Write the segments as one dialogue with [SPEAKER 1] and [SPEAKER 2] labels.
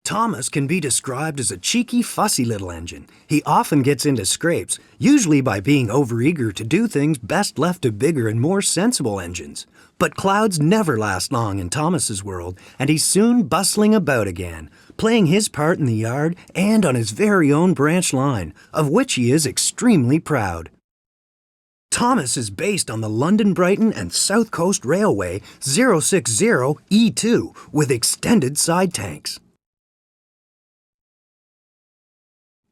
[SPEAKER 1] Thomas can be described as a cheeky, fussy little engine. He often gets into scrapes, usually by being overeager to do things best left to bigger and more sensible engines. But clouds never last long in Thomas's world, and he's soon bustling about again, playing his part in the yard and on his very own branch line, of which he is extremely proud. Thomas is based on the London Brighton and South Coast Railway 060E2 with extended side tanks.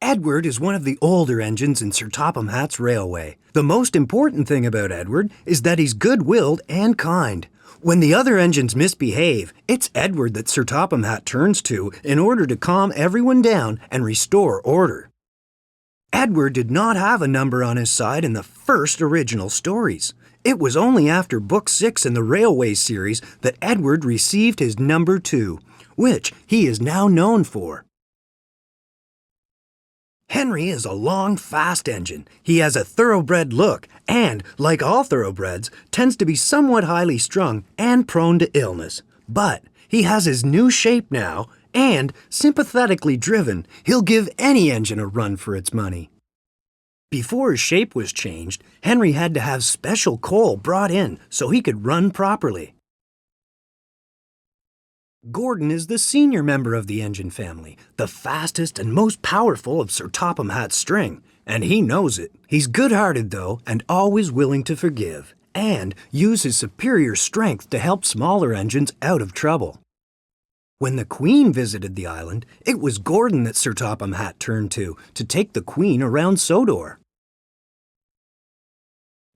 [SPEAKER 1] Edward is one of the older engines in Sir Topham Hatt's railway. The most important thing about Edward is that he's good-willed and kind. When the other engines misbehave, it's Edward that Sir Topham Hatt turns to in order to calm everyone down and restore order. Edward did not have a number on his side in the first original stories. It was only after Book 6 in the Railway series that Edward received his number 2, which he is now known for. Henry is a long, fast engine. He has a thoroughbred look and, like all thoroughbreds, tends to be somewhat highly strung and prone to illness. But he has his new shape now, and, sympathetically driven, he'll give any engine a run for its money. Before his shape was changed, Henry had to have special coal brought in so he could run properly. Gordon is the senior member of the engine family, the fastest and most powerful of Sir Topham Hatt's string, and he knows it. He's good-hearted, though, and always willing to forgive, and use his superior strength to help smaller engines out of trouble. When the Queen visited the island, it was Gordon that Sir Topham Hatt turned to take the Queen around Sodor.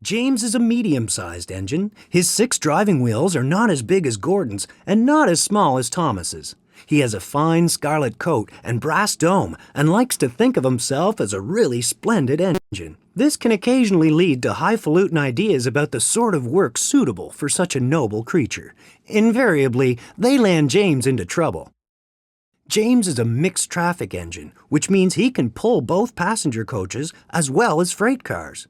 [SPEAKER 1] James is a medium-sized engine. His 6 driving wheels are not as big as Gordon's and not as small as Thomas's. He has a fine scarlet coat and brass dome and likes to think of himself as a really splendid engine. This can occasionally lead to highfalutin ideas about the sort of work suitable for such a noble creature. Invariably, they land James into trouble. James is a mixed-traffic engine, which means he can pull both passenger coaches as well as freight cars.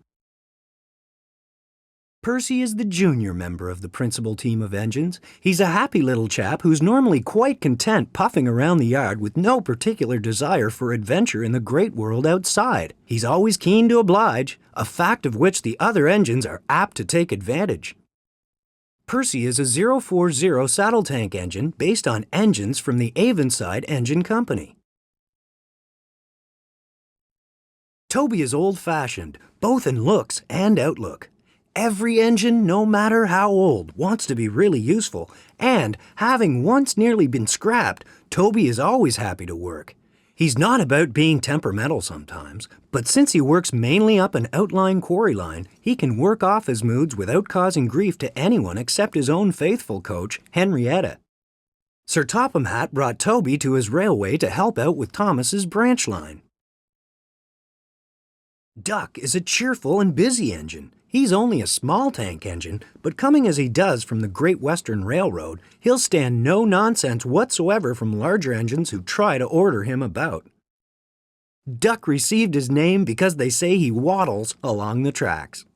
[SPEAKER 1] Percy is the junior member of the principal team of engines. He's a happy little chap who's normally quite content puffing around the yard with no particular desire for adventure in the great world outside. He's always keen to oblige, a fact of which the other engines are apt to take advantage. Percy is a 040 saddle tank engine based on engines from the Avonside Engine Company. Toby is old-fashioned, both in looks and outlook. Every engine, no matter how old, wants to be really useful, and, having once nearly been scrapped, Toby is always happy to work. He's not about being temperamental sometimes, but since he works mainly up an outlying quarry line, he can work off his moods without causing grief to anyone except his own faithful coach, Henrietta. Sir Topham Hatt brought Toby to his railway to help out with Thomas's branch line. Duck is a cheerful and busy engine. He's only a small tank engine, but coming as he does from the Great Western Railroad, he'll stand no nonsense whatsoever from larger engines who try to order him about. Duck received his name because they say he waddles along the tracks.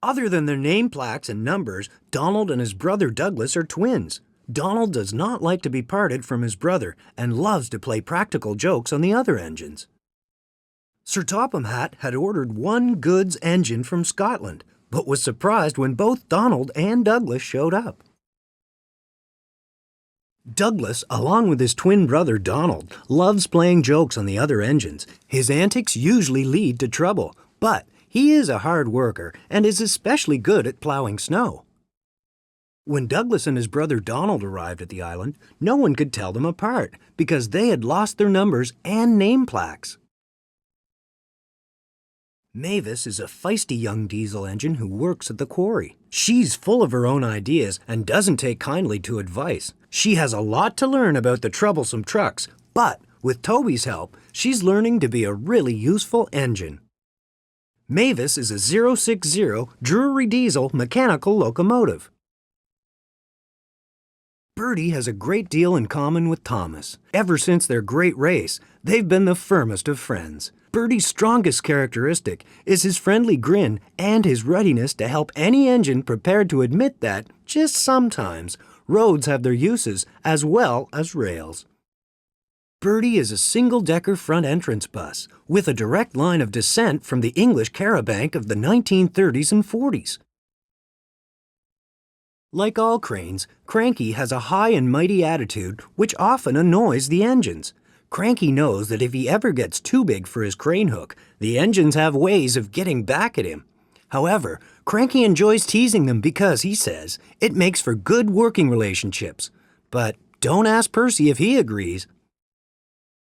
[SPEAKER 1] Other than their name plaques and numbers, Donald and his brother Douglas are twins. Donald does not like to be parted from his brother and loves to play practical jokes on the other engines. Sir Topham Hatt had ordered one goods engine from Scotland, but was surprised when both Donald and Douglas showed up. Douglas, along with his twin brother Donald, loves playing jokes on the other engines. His antics usually lead to trouble, but he is a hard worker and is especially good at plowing snow. When Douglas and his brother Donald arrived at the island, no one could tell them apart because they had lost their numbers and name plaques. Mavis is a feisty young diesel engine who works at the quarry. She's full of her own ideas and doesn't take kindly to advice. She has a lot to learn about the troublesome trucks, but with Toby's help, she's learning to be a really useful engine. Mavis is a 060 Drury diesel mechanical locomotive. Bertie has a great deal in common with Thomas. Ever since their great race, they've been the firmest of friends. Bertie's strongest characteristic is his friendly grin and his readiness to help any engine prepared to admit that, just sometimes, roads have their uses as well as rails. Birdie is a single-decker front entrance bus with a direct line of descent from the English Carabanc of the 1930s and 40s. Like all cranes, Cranky has a high and mighty attitude which often annoys the engines. Cranky knows that if he ever gets too big for his crane hook, the engines have ways of getting back at him. However, Cranky enjoys teasing them because, he says, it makes for good working relationships. But don't ask Percy if he agrees.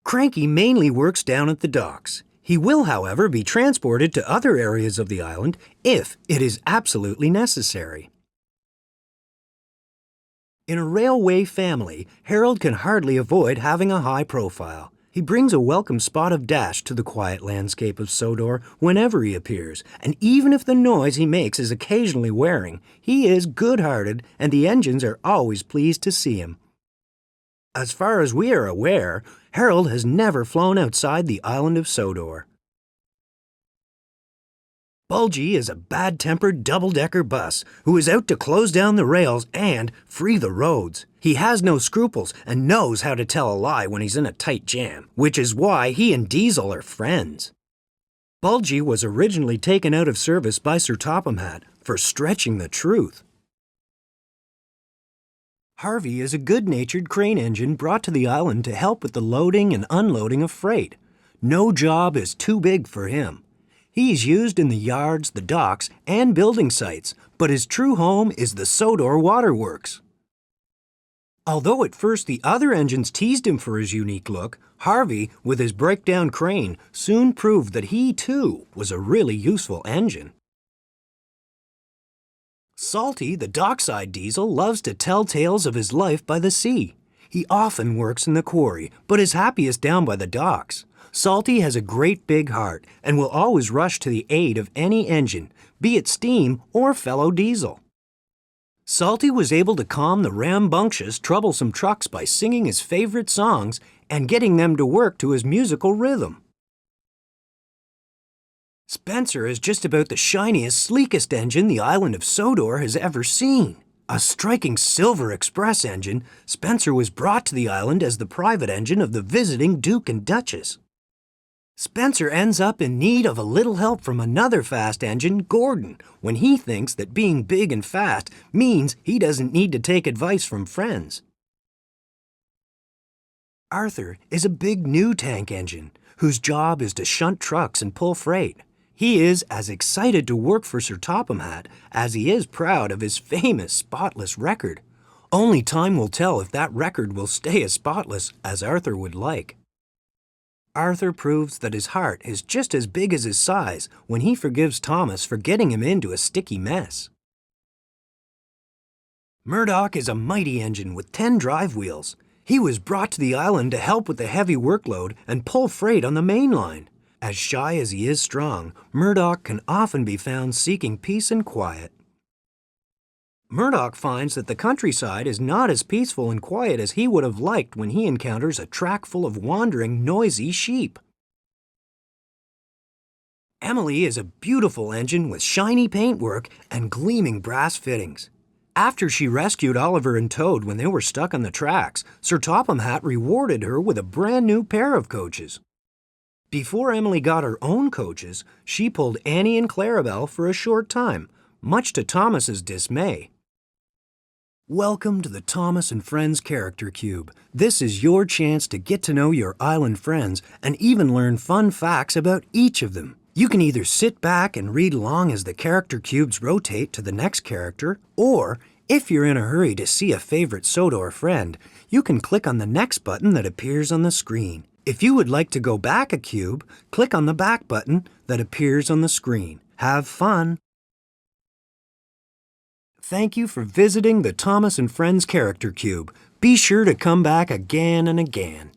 [SPEAKER 1] Cranky mainly works down at the docks. He will, however, be transported to other areas of the island if it is absolutely necessary. In a railway family, Harold can hardly avoid having a high profile. He brings a welcome spot of dash to the quiet landscape of Sodor whenever he appears, and even if the noise he makes is occasionally wearing, he is good-hearted and the engines are always pleased to see him. As far as we are aware, Harold has never flown outside the island of Sodor. Bulgy is a bad-tempered double-decker bus who is out to close down the rails and free the roads. He has no scruples and knows how to tell a lie when he's in a tight jam, which is why he and Diesel are friends. Bulgy was originally taken out of service by Sir Topham Hatt for stretching the truth. Harvey is a good-natured crane engine brought to the island to help with the loading and unloading of freight. No job is too big for him. He's used in the yards, the docks, and building sites, but his true home is the Sodor Waterworks. Although at first the other engines teased him for his unique look, Harvey, with his breakdown crane, soon proved that he, too, was a really useful engine. Salty, the dockside diesel, loves to tell tales of his life by the sea. He often works in the quarry, but is happiest down by the docks. Salty has a great big heart and will always rush to the aid of any engine, be it steam or fellow diesel. Salty was able to calm the rambunctious, troublesome trucks by singing his favorite songs and getting them to work to his musical rhythm. Spencer is just about the shiniest, sleekest engine the island of Sodor has ever seen. A striking Silver Express engine, Spencer was brought to the island as the private engine of the visiting Duke and Duchess. Spencer ends up in need of a little help from another fast engine, Gordon, when he thinks that being big and fast means he doesn't need to take advice from friends. Arthur is a big new tank engine, whose job is to shunt trucks and pull freight. He is as excited to work for Sir Topham Hatt as he is proud of his famous spotless record. Only time will tell if that record will stay as spotless as Arthur would like. Arthur proves that his heart is just as big as his size when he forgives Thomas for getting him into a sticky mess. Murdoch is a mighty engine with 10 drive wheels. He was brought to the island to help with the heavy workload and pull freight on the main line. As shy as he is strong, Murdoch can often be found seeking peace and quiet. Murdoch finds that the countryside is not as peaceful and quiet as he would have liked when he encounters a track full of wandering, noisy sheep. Emily is a beautiful engine with shiny paintwork and gleaming brass fittings. After she rescued Oliver and Toad when they were stuck on the tracks, Sir Topham Hatt rewarded her with a brand new pair of coaches. Before Emily got her own coaches, she pulled Annie and Clarabelle for a short time, much to Thomas's dismay. Welcome to the Thomas and Friends Character Cube. This is your chance to get to know your island friends and even learn fun facts about each of them. You can either sit back and read along as the character cubes rotate to the next character, or, if you're in a hurry to see a favorite Sodor friend, you can click on the next button that appears on the screen. If you would like to go back a cube, click on the back button that appears on the screen. Have fun! Thank you for visiting the Thomas and Friends Character Cube. Be sure to come back again and again.